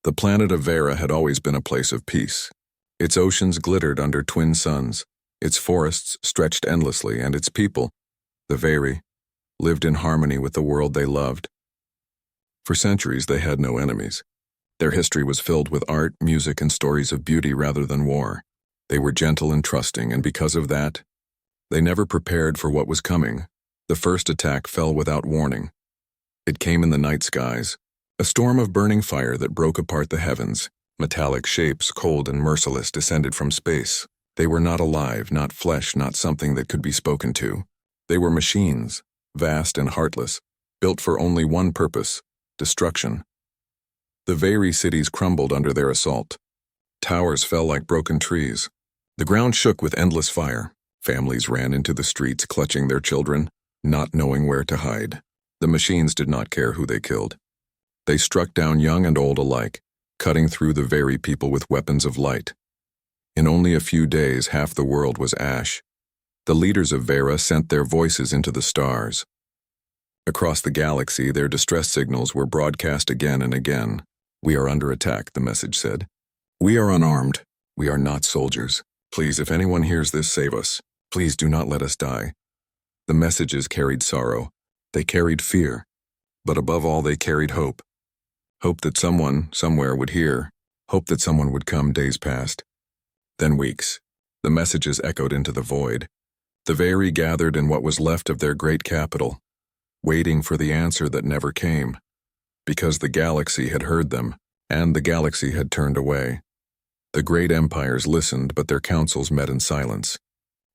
The planet of Vera had always been a place of peace. Its oceans glittered under twin suns, its forests stretched endlessly, and its people, the Veri, lived in harmony with the world they loved. For centuries they had no enemies. Their history was filled with art, music, and stories of beauty rather than war. They were gentle and trusting, and because of that, they never prepared for what was coming. The first attack fell without warning. It came in the night skies, a storm of burning fire that broke apart the heavens. Metallic shapes, cold and merciless, descended from space. They were not alive, not flesh, not something that could be spoken to. They were machines, vast and heartless, built for only one purpose: destruction. The Veri cities crumbled under their assault. Towers fell like broken trees. The ground shook with endless fire. Families ran into the streets, clutching their children, not knowing where to hide. The machines did not care who they killed. They struck down young and old alike, cutting through the Veri people with weapons of light. In only a few days, half the world was ash. The leaders of Vera sent their voices into the stars. Across the galaxy, their distress signals were broadcast again and again. "We are under attack," the message said. "We are unarmed. We are not soldiers. Please, if anyone hears this, save us. Please do not let us die." The messages carried sorrow. They carried fear. But above all, they carried hope. Hope that someone, somewhere, would hear. Hope that someone would come. Days passed. Then weeks. The messages echoed into the void. The Veri gathered in what was left of their great capital, waiting for the answer that never came. Because the galaxy had heard them, and the galaxy had turned away. The great empires listened, but their councils met in silence.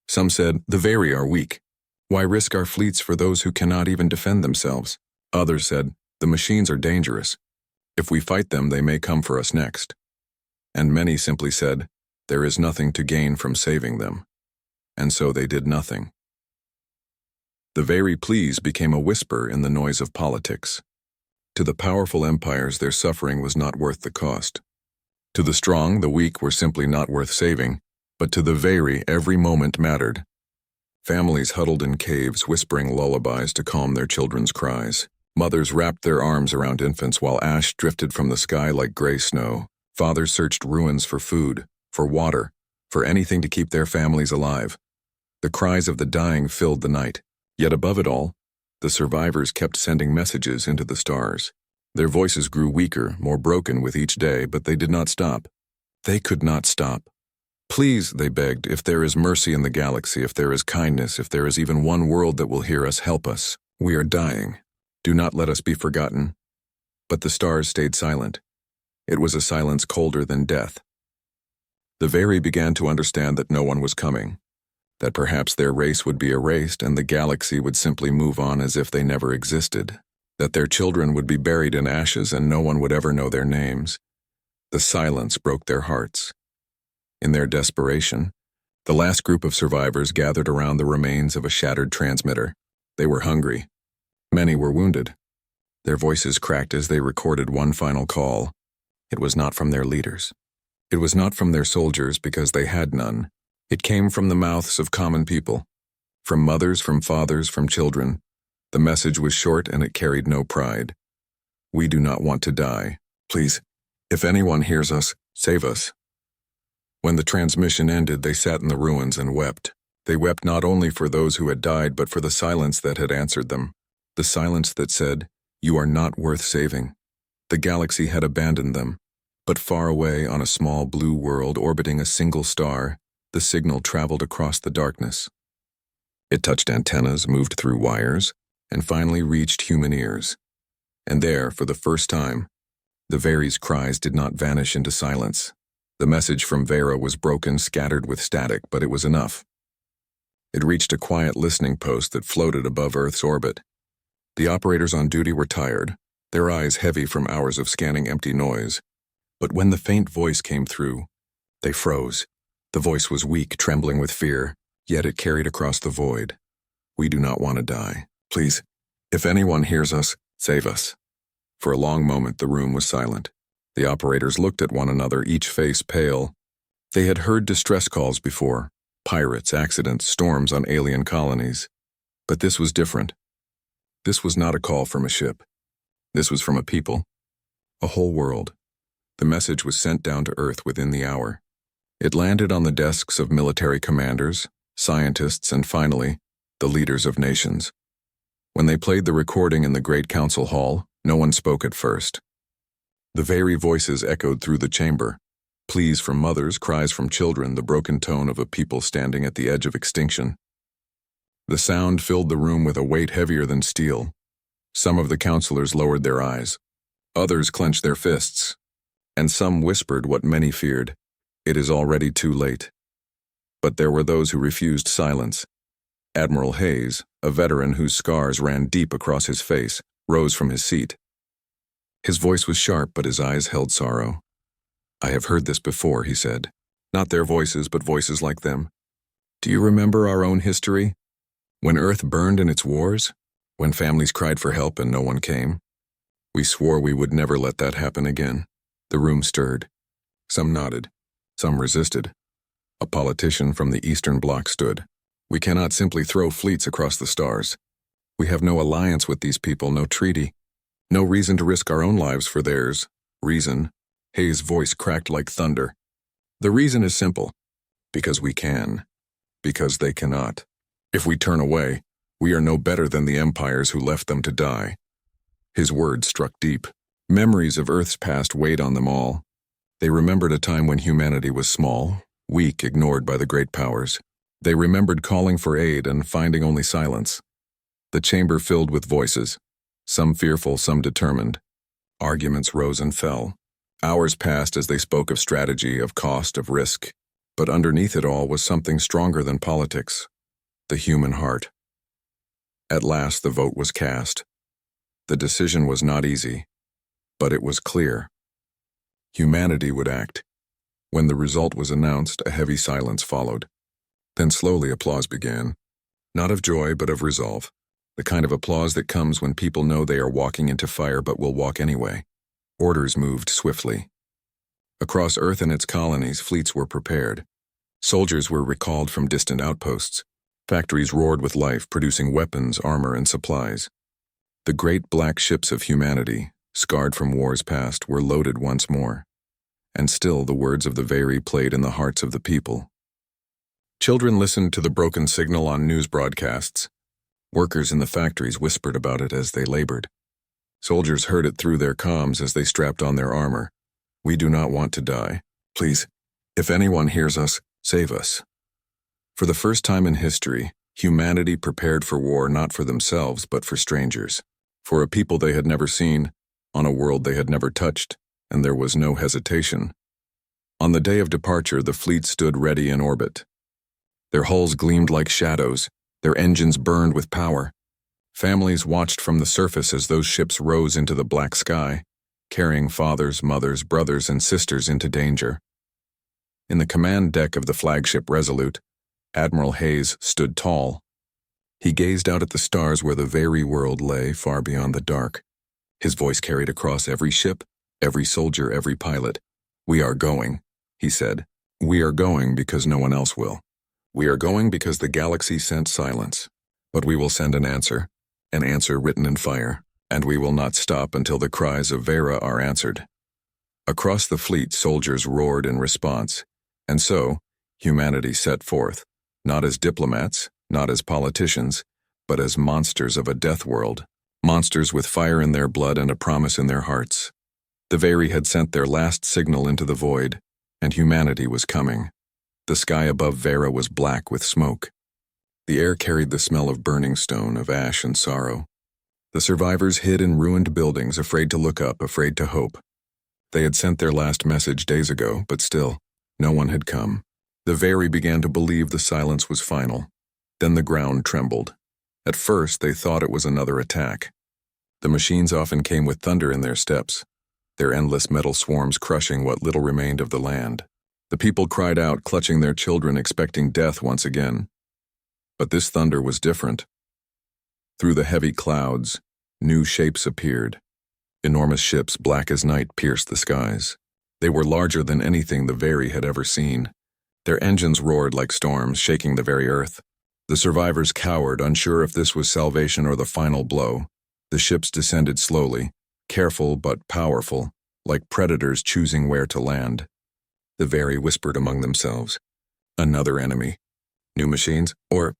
Some said, "The Veri are weak. Why risk our fleets for those who cannot even defend themselves?" Others said, "The machines are dangerous. If we fight them, they may come for us next." And many simply said, "There is nothing to gain from saving them." And so they did nothing. The Veri pleas became a whisper in the noise of politics. To the powerful empires, their suffering was not worth the cost. To the strong, the weak were simply not worth saving. But to the Veri, every moment mattered. Families huddled in caves, whispering lullabies to calm their children's cries. Mothers wrapped their arms around infants while ash drifted from the sky like gray snow. Fathers searched ruins for food, for water, for anything to keep their families alive. The cries of the dying filled the night. Yet above it all, the survivors kept sending messages into the stars. Their voices grew weaker, more broken with each day, but they did not stop. They could not stop. "Please," they begged, "if there is mercy in the galaxy, if there is kindness, if there is even one world that will hear us, help us. We are dying. Do not let us be forgotten." But the stars stayed silent. It was a silence colder than death. The Veri began to understand that no one was coming, that perhaps their race would be erased and the galaxy would simply move on as if they never existed, that their children would be buried in ashes and no one would ever know their names. The silence broke their hearts. In their desperation, the last group of survivors gathered around the remains of a shattered transmitter. They were hungry. Many were wounded. Their voices cracked as they recorded one final call. It was not from their leaders. It was not from their soldiers because they had none. It came from the mouths of common people. From mothers, from fathers, from children. The message was short and it carried no pride. "We do not want to die. Please, if anyone hears us, save us." When the transmission ended, they sat in the ruins and wept. They wept not only for those who had died, but for the silence that had answered them. The silence that said, "You are not worth saving." The galaxy had abandoned them. But far away on a small blue world orbiting a single star, the signal traveled across the darkness. It touched antennas, moved through wires, and finally reached human ears. And there, for the first time, the Veri's cries did not vanish into silence. The message from Vera was broken, scattered with static, but it was enough. It reached a quiet listening post that floated above Earth's orbit. The operators on duty were tired, their eyes heavy from hours of scanning empty noise. But when the faint voice came through, they froze. The voice was weak, trembling with fear, yet it carried across the void. "We do not want to die. Please, if anyone hears us, save us." For a long moment, the room was silent. The operators looked at one another, each face pale. They had heard distress calls before, pirates, accidents, storms on alien colonies. But this was different. This was not a call from a ship. This was from a people, a whole world. The message was sent down to Earth within the hour. It landed on the desks of military commanders, scientists, and finally, the leaders of nations. When they played the recording in the Great Council Hall, no one spoke at first. The very voices echoed through the chamber. Pleas from mothers, cries from children, the broken tone of a people standing at the edge of extinction. The sound filled the room with a weight heavier than steel. Some of the counselors lowered their eyes. Others clenched their fists. And some whispered what many feared. It is already too late. But there were those who refused silence. Admiral Hayes, a veteran whose scars ran deep across his face, rose from his seat. His voice was sharp, but his eyes held sorrow. "I have heard this before," he said. "Not their voices, but voices like them. Do you remember our own history? When Earth burned in its wars? When families cried for help and no one came? We swore we would never let that happen again." The room stirred. Some nodded. Some resisted. A politician from the Eastern Bloc stood. "We cannot simply throw fleets across the stars. We have no alliance with these people, no treaty. No reason to risk our own lives for theirs. Reason." Hayes' voice cracked like thunder. "The reason is simple. Because we can. Because they cannot. If we turn away, we are no better than the empires who left them to die." His words struck deep. Memories of Earth's past weighed on them all. They remembered a time when humanity was small, weak, ignored by the great powers. They remembered calling for aid and finding only silence. The chamber filled with voices, some fearful, some determined. Arguments rose and fell. Hours passed as they spoke of strategy, of cost, of risk. But underneath it all was something stronger than politics: the human heart. At last the vote was cast. The decision was not easy, but it was clear. Humanity would act. When the result was announced, a heavy silence followed. Then slowly applause began. Not of joy, but of resolve. The kind of applause that comes when people know they are walking into fire but will walk anyway. Orders moved swiftly. Across Earth and its colonies, fleets were prepared. Soldiers were recalled from distant outposts. Factories roared with life, producing weapons, armor, and supplies. The great black ships of humanity, scarred from wars past, were loaded once more. And still the words of the Very played in the hearts of the people. Children listened to the broken signal on news broadcasts. Workers in the factories whispered about it as they labored. Soldiers heard it through their comms as they strapped on their armor. "We do not want to die. Please, if anyone hears us, save us." For the first time in history, humanity prepared for war not for themselves but for strangers, for a people they had never seen, on a world they had never touched, and there was no hesitation. On the day of departure, the fleet stood ready in orbit. Their hulls gleamed like shadows, their engines burned with power. Families watched from the surface as those ships rose into the black sky, carrying fathers, mothers, brothers, and sisters into danger. In the command deck of the flagship Resolute, Admiral Hayes stood tall. He gazed out at the stars where the very world lay far beyond the dark. His voice carried across every ship, every soldier, every pilot. "We are going," he said. "We are going because no one else will. We are going because the galaxy sent silence. But we will send an answer written in fire, and we will not stop until the cries of Vera are answered." Across the fleet, soldiers roared in response, and so, humanity set forth, not as diplomats, not as politicians, but as monsters of a death world, monsters with fire in their blood and a promise in their hearts. The Very had sent their last signal into the void, and humanity was coming. The sky above Vera was black with smoke. The air carried the smell of burning stone, of ash and sorrow. The survivors hid in ruined buildings, afraid to look up, afraid to hope. They had sent their last message days ago, but still, no one had come. The Very began to believe the silence was final. Then the ground trembled. At first, they thought it was another attack. The machines often came with thunder in their steps, their endless metal swarms crushing what little remained of the land. The people cried out, clutching their children, expecting death once again. But this thunder was different. Through the heavy clouds, new shapes appeared. Enormous ships, black as night, pierced the skies. They were larger than anything the Very had ever seen. Their engines roared like storms, shaking the very earth. The survivors cowered, unsure if this was salvation or the final blow. The ships descended slowly, careful but powerful, like predators choosing where to land. The Very whispered among themselves. Another enemy. New machines? Or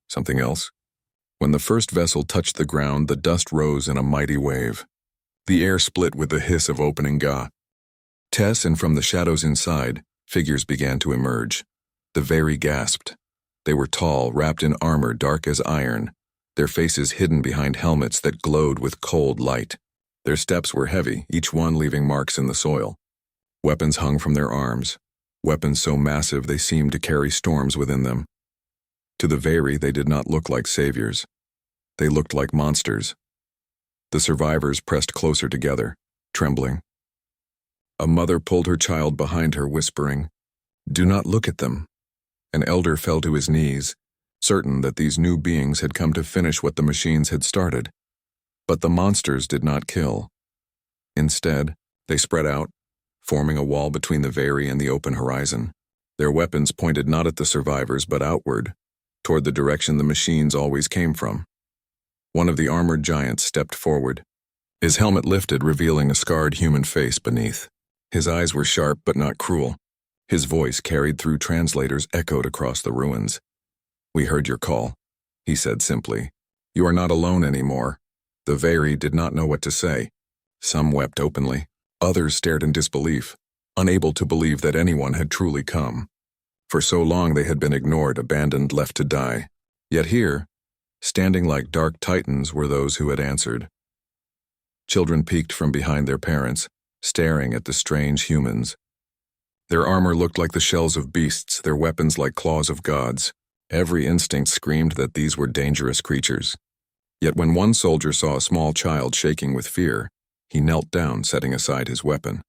something else? When the first vessel touched the ground, the dust rose in a mighty wave. The air split with the hiss of opening ga. Tess, and from the shadows inside, figures began to emerge. The Very gasped. They were tall, wrapped in armor dark as iron, their faces hidden behind helmets that glowed with cold light. Their steps were heavy, each one leaving marks in the soil. Weapons hung from their arms, weapons so massive they seemed to carry storms within them. To the Very, they did not look like saviors. They looked like monsters. The survivors pressed closer together, trembling. A mother pulled her child behind her, whispering, "Do not look at them." An elder fell to his knees, certain that these new beings had come to finish what the machines had started. But the monsters did not kill. Instead, they spread out, forming a wall between the Very and the open horizon. Their weapons pointed not at the survivors but outward, toward the direction the machines always came from. One of the armored giants stepped forward. His helmet lifted, revealing a scarred human face beneath. His eyes were sharp but not cruel. His voice, carried through translators, echoed across the ruins. "We heard your call," he said simply. "You are not alone anymore." The Very did not know what to say. Some wept openly. Others stared in disbelief, unable to believe that anyone had truly come. For so long they had been ignored, abandoned, left to die. Yet here, standing like dark titans, were those who had answered. Children peeked from behind their parents, staring at the strange humans. Their armor looked like the shells of beasts, their weapons like claws of gods. Every instinct screamed that these were dangerous creatures. Yet when one soldier saw a small child shaking with fear, he knelt down, setting aside his weapon.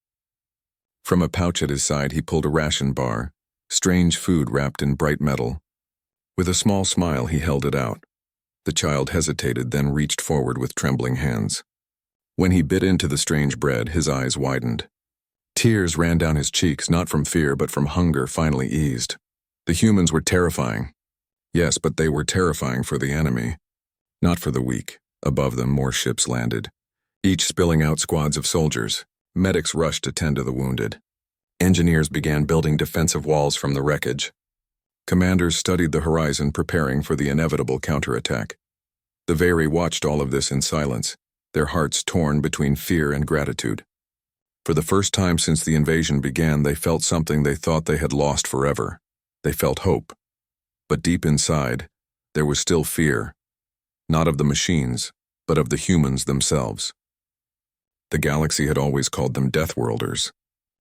From a pouch at his side he pulled a ration bar, strange food wrapped in bright metal. With a small smile he held it out. The child hesitated, then reached forward with trembling hands. When he bit into the strange bread, his eyes widened. Tears ran down his cheeks, not from fear but from hunger finally eased. The humans were terrifying. Yes, but they were terrifying for the enemy, not for the weak. Above them, more ships landed, each spilling out squads of soldiers. Medics rushed to tend to the wounded. Engineers began building defensive walls from the wreckage. Commanders studied the horizon, preparing for the inevitable counterattack. The Very watched all of this in silence, their hearts torn between fear and gratitude. For the first time since the invasion began, they felt something they thought they had lost forever. They felt hope. But deep inside, there was still fear, not of the machines, but of the humans themselves. The galaxy had always called them Deathworlders.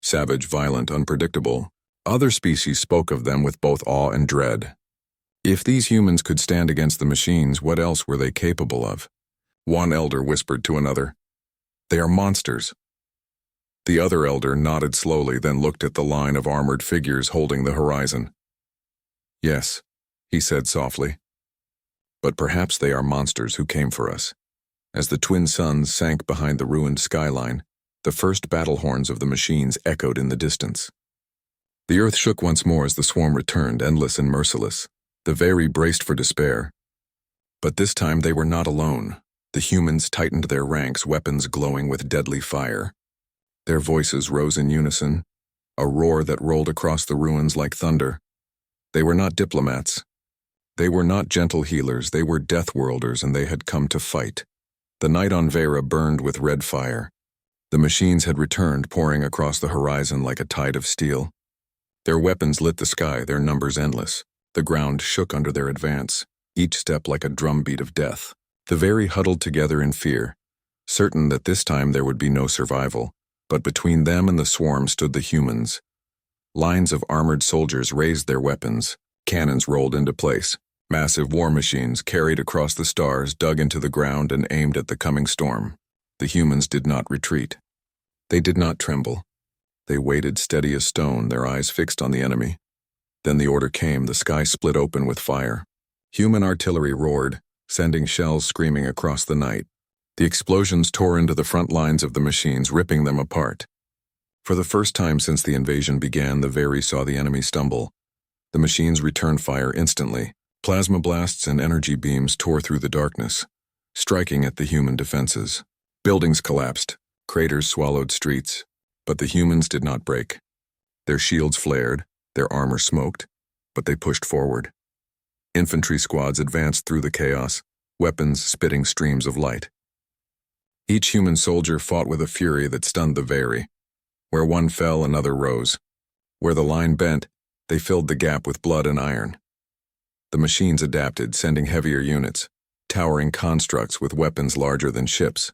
Savage, violent, unpredictable. Other species spoke of them with both awe and dread. If these humans could stand against the machines, what else were they capable of? One elder whispered to another, "They are monsters." The other elder nodded slowly, then looked at the line of armored figures holding the horizon. "Yes," he said softly. "But perhaps they are monsters who came for us." As the twin suns sank behind the ruined skyline, the first battle horns of the machines echoed in the distance. The earth shook once more as the swarm returned, endless and merciless. The Very braced for despair. But this time they were not alone. The humans tightened their ranks, weapons glowing with deadly fire. Their voices rose in unison, a roar that rolled across the ruins like thunder. They were not diplomats. They were not gentle healers. They were Deathworlders, and they had come to fight. The night on Vera burned with red fire. The machines had returned, pouring across the horizon like a tide of steel. Their weapons lit the sky, their numbers endless. The ground shook under their advance, each step like a drumbeat of death. The Very huddled together in fear, certain that this time there would be no survival. But between them and the swarm stood the humans. Lines of armored soldiers raised their weapons. Cannons rolled into place. Massive war machines carried across the stars, dug into the ground, and aimed at the coming storm. The humans did not retreat. They did not tremble. They waited steady as stone, their eyes fixed on the enemy. Then the order came, the sky split open with fire. Human artillery roared, sending shells screaming across the night. The explosions tore into the front lines of the machines, ripping them apart. For the first time since the invasion began, the Very saw the enemy stumble. The machines returned fire instantly. Plasma blasts and energy beams tore through the darkness, striking at the human defenses. Buildings collapsed, craters swallowed streets, But the humans did not break. Their shields flared, their armor smoked, but they pushed forward. Infantry squads advanced through the chaos, weapons spitting streams of light. Each human soldier fought with a fury that stunned the Very. Where one fell, another rose. Where the line bent, they filled the gap with blood and iron. The machines adapted, sending heavier units, towering constructs with weapons larger than ships.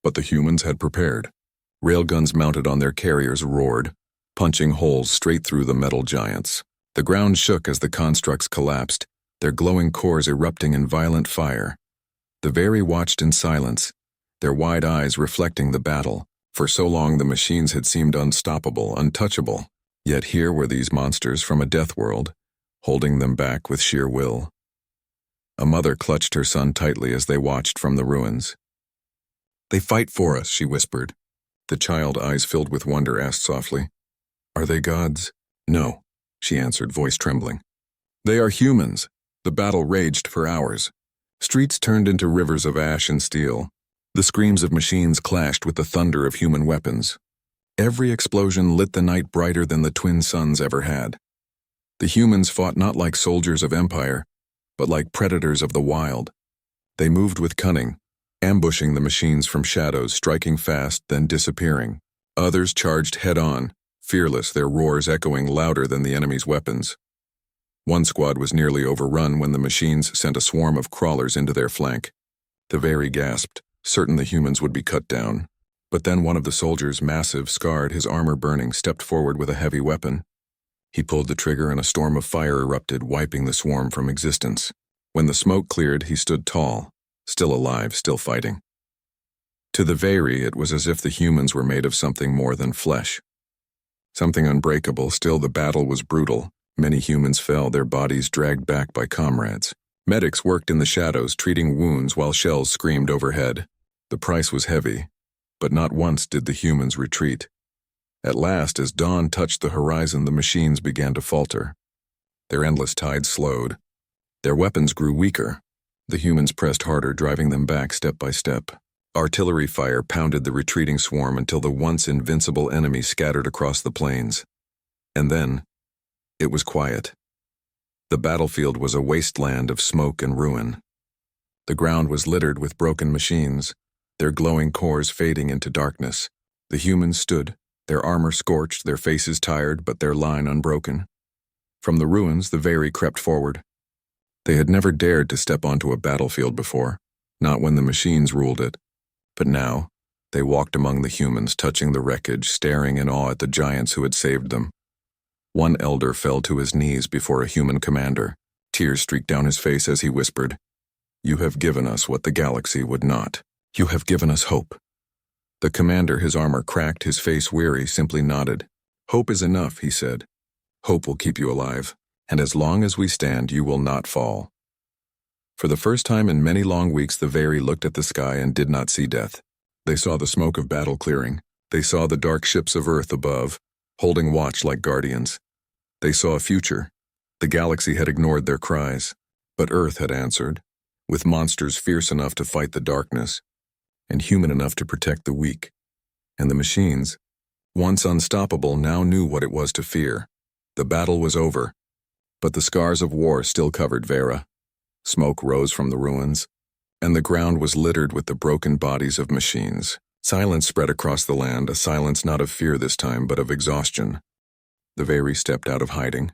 But the humans had prepared. Railguns mounted on their carriers roared, punching holes straight through the metal giants. The ground shook as the constructs collapsed, their glowing cores erupting in violent fire. The Very watched in silence, their wide eyes reflecting the battle. For so long the machines had seemed unstoppable, untouchable. Yet here were these monsters from a death world, holding them back with sheer will. A mother clutched her son tightly as they watched from the ruins. "They fight for us," she whispered. The child, eyes filled with wonder, asked softly, "Are they gods?" "No," she answered, voice trembling. "They are humans." The battle raged for hours. Streets turned into rivers of ash and steel. The screams of machines clashed with the thunder of human weapons. Every explosion lit the night brighter than the twin suns ever had. The humans fought not like soldiers of empire, but like predators of the wild. They moved with cunning, ambushing the machines from shadows, striking fast, then disappearing. Others charged head-on, fearless, their roars echoing louder than the enemy's weapons. One squad was nearly overrun when the machines sent a swarm of crawlers into their flank. The Very gasped, certain the humans would be cut down. But then one of the soldiers, massive, scarred, his armor burning, stepped forward with a heavy weapon. He pulled the trigger and a storm of fire erupted, wiping the swarm from existence. When the smoke cleared, he stood tall, still alive, still fighting. To the Very, it was as if the humans were made of something more than flesh. Something unbreakable. Still, the battle was brutal. Many humans fell, their bodies dragged back by comrades. Medics worked in the shadows, treating wounds while shells screamed overhead. The price was heavy, but not once did the humans retreat. At last, as dawn touched the horizon, the machines began to falter. Their endless tide slowed. Their weapons grew weaker. The humans pressed harder, driving them back step by step. Artillery fire pounded the retreating swarm until the once invincible enemy scattered across the plains. And then, it was quiet. The battlefield was a wasteland of smoke and ruin. The ground was littered with broken machines, their glowing cores fading into darkness. The humans stood, their armor scorched, their faces tired, but their line unbroken. From the ruins, the Very crept forward. They had never dared to step onto a battlefield before, not when the machines ruled it. But now, they walked among the humans, touching the wreckage, staring in awe at the giants who had saved them. One elder fell to his knees before a human commander. Tears streaked down his face as he whispered, "You have given us what the galaxy would not. You have given us hope." The commander, his armor cracked, his face weary, simply nodded. "Hope is enough," he said. "Hope will keep you alive, and as long as we stand, you will not fall." For the first time in many long weeks, the Very looked at the sky and did not see death. They saw the smoke of battle clearing. They saw the dark ships of Earth above, holding watch like guardians. They saw a future. The galaxy had ignored their cries, but Earth had answered, with monsters fierce enough to fight the darkness, and human enough to protect the weak. And the machines, once unstoppable, now knew what it was to fear. The battle was over, but the scars of war still covered Vera. Smoke rose from the ruins, and the ground was littered with the broken bodies of machines. Silence spread across the land, a silence not of fear this time, but of exhaustion. The Very stepped out of hiding.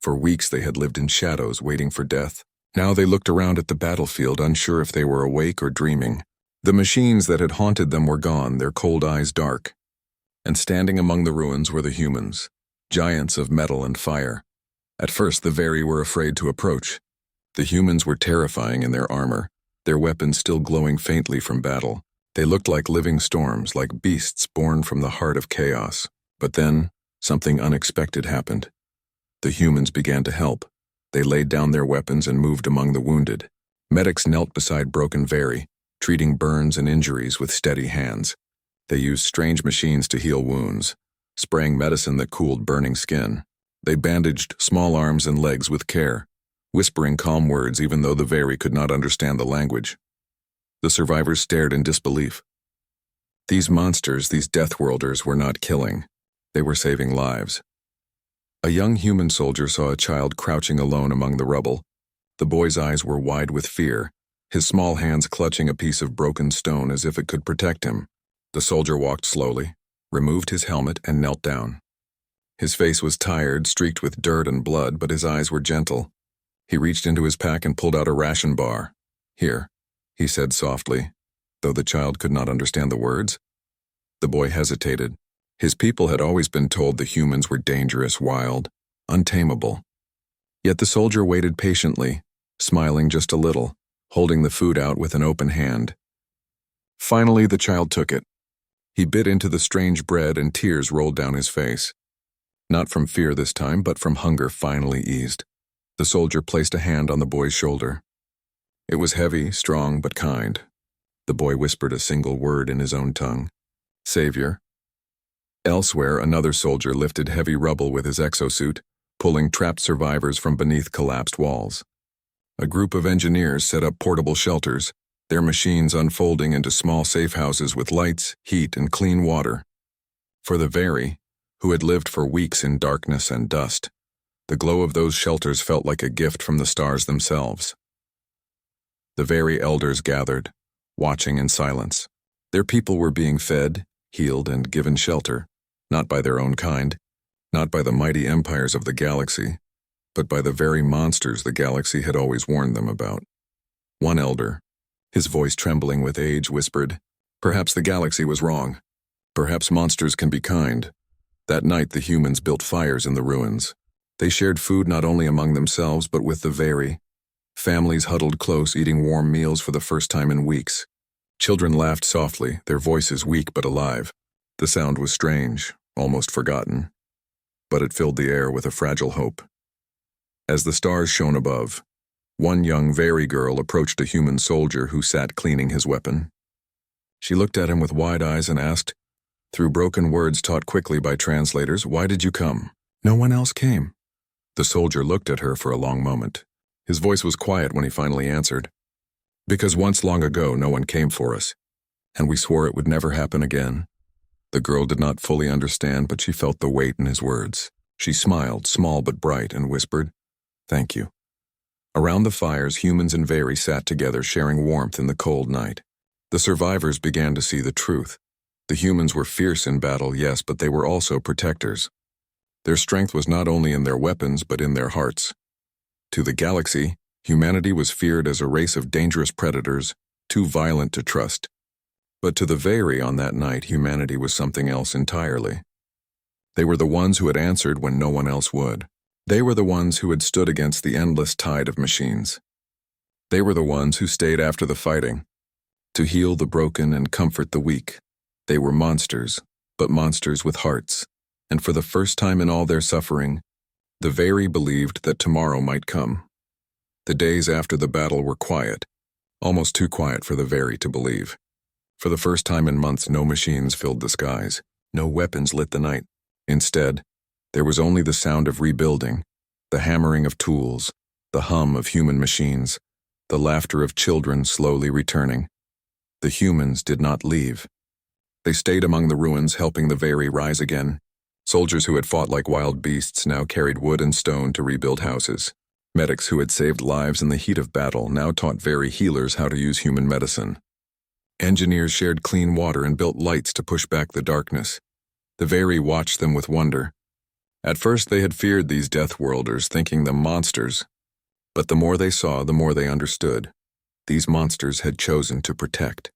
For weeks they had lived in shadows, waiting for death. Now they looked around at the battlefield, unsure if they were awake or dreaming. The machines that had haunted them were gone, their cold eyes dark. And standing among the ruins were the humans, giants of metal and fire. At first the Very were afraid to approach. The humans were terrifying in their armor, their weapons still glowing faintly from battle. They looked like living storms, like beasts born from the heart of chaos. But then, something unexpected happened. The humans began to help. They laid down their weapons and moved among the wounded. Medics knelt beside broken Very, treating burns and injuries with steady hands. They used strange machines to heal wounds, spraying medicine that cooled burning skin. They bandaged small arms and legs with care, whispering calm words even though the Very could not understand the language. The survivors stared in disbelief. These monsters, these Death Worlders, were not killing. They were saving lives. A young human soldier saw a child crouching alone among the rubble. The boy's eyes were wide with fear, his small hands clutching a piece of broken stone as if it could protect him. The soldier walked slowly, removed his helmet, and knelt down. His face was tired, streaked with dirt and blood, but his eyes were gentle. He reached into his pack and pulled out a ration bar. "Here," he said softly, though the child could not understand the words. The boy hesitated. His people had always been told the humans were dangerous, wild, untamable. Yet the soldier waited patiently, smiling just a little, holding the food out with an open hand. Finally, the child took it. He bit into the strange bread and tears rolled down his face. Not from fear this time, but from hunger finally eased. The soldier placed a hand on the boy's shoulder. It was heavy, strong, but kind. The boy whispered a single word in his own tongue. "Savior." Elsewhere, another soldier lifted heavy rubble with his exosuit, pulling trapped survivors from beneath collapsed walls. A group of engineers set up portable shelters, their machines unfolding into small safe houses with lights, heat, and clean water. For the Very, who had lived for weeks in darkness and dust, the glow of those shelters felt like a gift from the stars themselves. The Very elders gathered, watching in silence. Their people were being fed, healed, and given shelter, not by their own kind, not by the mighty empires of the galaxy, but by the very monsters the galaxy had always warned them about. One elder, his voice trembling with age, whispered, "Perhaps the galaxy was wrong. Perhaps monsters can be kind." That night the humans built fires in the ruins. They shared food not only among themselves but with the Very. Families huddled close, eating warm meals for the first time in weeks. Children laughed softly, their voices weak but alive. The sound was strange, almost forgotten, but it filled the air with a fragile hope. As the stars shone above, one young Very girl approached a human soldier who sat cleaning his weapon. She looked at him with wide eyes and asked, through broken words taught quickly by translators, "Why did you come?" "No one else came." The soldier looked at her for a long moment. His voice was quiet when he finally answered, "Because once long ago no one came for us, and we swore it would never happen again." The girl did not fully understand, but she felt the weight in his words. She smiled, small but bright, and whispered, "Thank you." Around the fires, humans and Very sat together, sharing warmth in the cold night. The survivors began to see the truth. The humans were fierce in battle, yes, but they were also protectors. Their strength was not only in their weapons, but in their hearts. To the galaxy, humanity was feared as a race of dangerous predators, too violent to trust. But to the Very on that night, humanity was something else entirely. They were the ones who had answered when no one else would. They were the ones who had stood against the endless tide of machines. They were the ones who stayed after the fighting, to heal the broken and comfort the weak. They were monsters, but monsters with hearts, and for the first time in all their suffering, the Very believed that tomorrow might come. The days after the battle were quiet, almost too quiet for the Very to believe. For the first time in months, no machines filled the skies, no weapons lit the night. Instead, there was only the sound of rebuilding, the hammering of tools, the hum of human machines, the laughter of children slowly returning. The humans did not leave. They stayed among the ruins, helping the Very rise again. Soldiers who had fought like wild beasts now carried wood and stone to rebuild houses. Medics who had saved lives in the heat of battle now taught Very healers how to use human medicine. Engineers shared clean water and built lights to push back the darkness. The Very watched them with wonder. At first they had feared these Death Worlders, thinking them monsters. But the more they saw, the more they understood. These monsters had chosen to protect.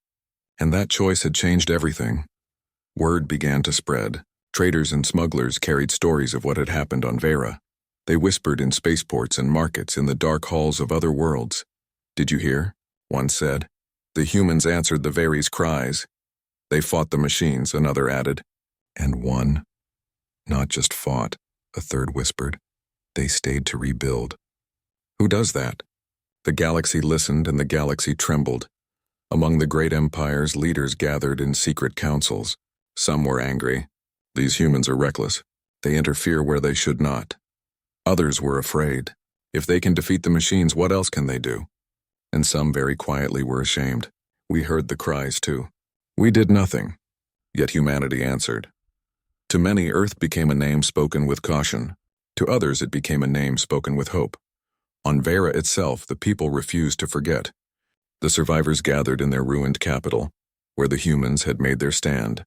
And that choice had changed everything. Word began to spread. Traders and smugglers carried stories of what had happened on Vera. They whispered in spaceports and markets in the dark halls of other worlds. "Did you hear?" one said. The humans answered the Very's cries. "They fought the machines," another added. "And won." "Not just fought," a third whispered. "They stayed to rebuild." "Who does that?" The galaxy listened and the galaxy trembled. Among the great empires, leaders gathered in secret councils. Some were angry. These humans are reckless. They interfere where they should not. Others were afraid. If they can defeat the machines, what else can they do? And some very quietly were ashamed. We heard the cries too. "We did nothing. Yet humanity answered. To many, Earth became a name spoken with caution. To others, it became a name spoken with hope. On Vera itself, the people refused to forget. The survivors gathered in their ruined capital, where the humans had made their stand.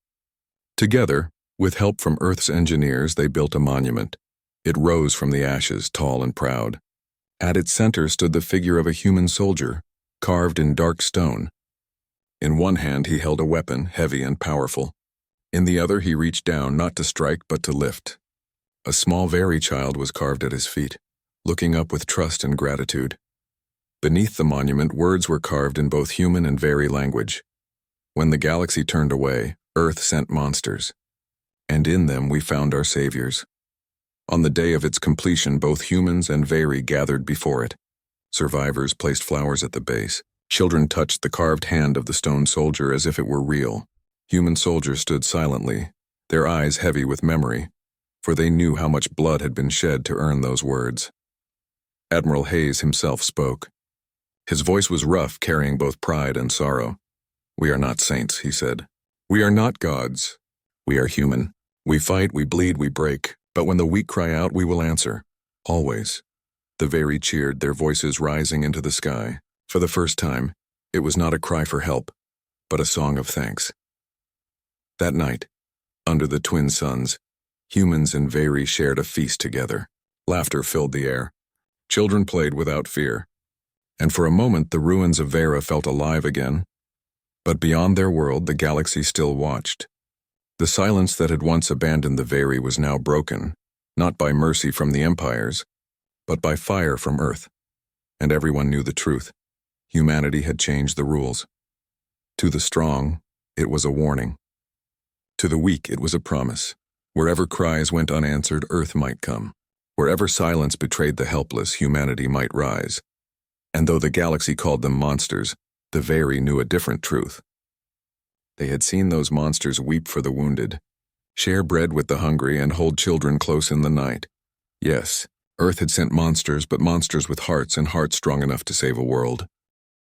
Together, with help from Earth's engineers, they built a monument. It rose from the ashes, tall and proud. At its center stood the figure of a human soldier, carved in dark stone. In one hand he held a weapon, heavy and powerful. In the other he reached down, not to strike but to lift. A small Very child was carved at his feet, looking up with trust and gratitude. Beneath the monument, words were carved in both human and Very language. When the galaxy turned away, Earth sent monsters. And in them we found our saviors. On the day of its completion, both humans and Very gathered before it. Survivors placed flowers at the base. Children touched the carved hand of the stone soldier as if it were real. Human soldiers stood silently, their eyes heavy with memory, for they knew how much blood had been shed to earn those words. Admiral Hayes himself spoke. His voice was rough, carrying both pride and sorrow. "We are not saints," he said. "We are not gods. We are human. We fight, we bleed, we break, but when the weak cry out, we will answer. Always." The Very cheered, their voices rising into the sky. For the first time, it was not a cry for help, but a song of thanks. That night, under the twin suns, humans and Very shared a feast together. Laughter filled the air. Children played without fear. And for a moment, the ruins of Vera felt alive again. But beyond their world, the galaxy still watched. The silence that had once abandoned the Very was now broken, not by mercy from the empires, but by fire from Earth. And everyone knew the truth. Humanity had changed the rules. To the strong, it was a warning. To the weak, it was a promise. Wherever cries went unanswered, Earth might come. Wherever silence betrayed the helpless, humanity might rise. And though the galaxy called them monsters, the Very knew a different truth. They had seen those monsters weep for the wounded, share bread with the hungry, and hold children close in the night. Yes, Earth had sent monsters, but monsters with hearts and hearts strong enough to save a world.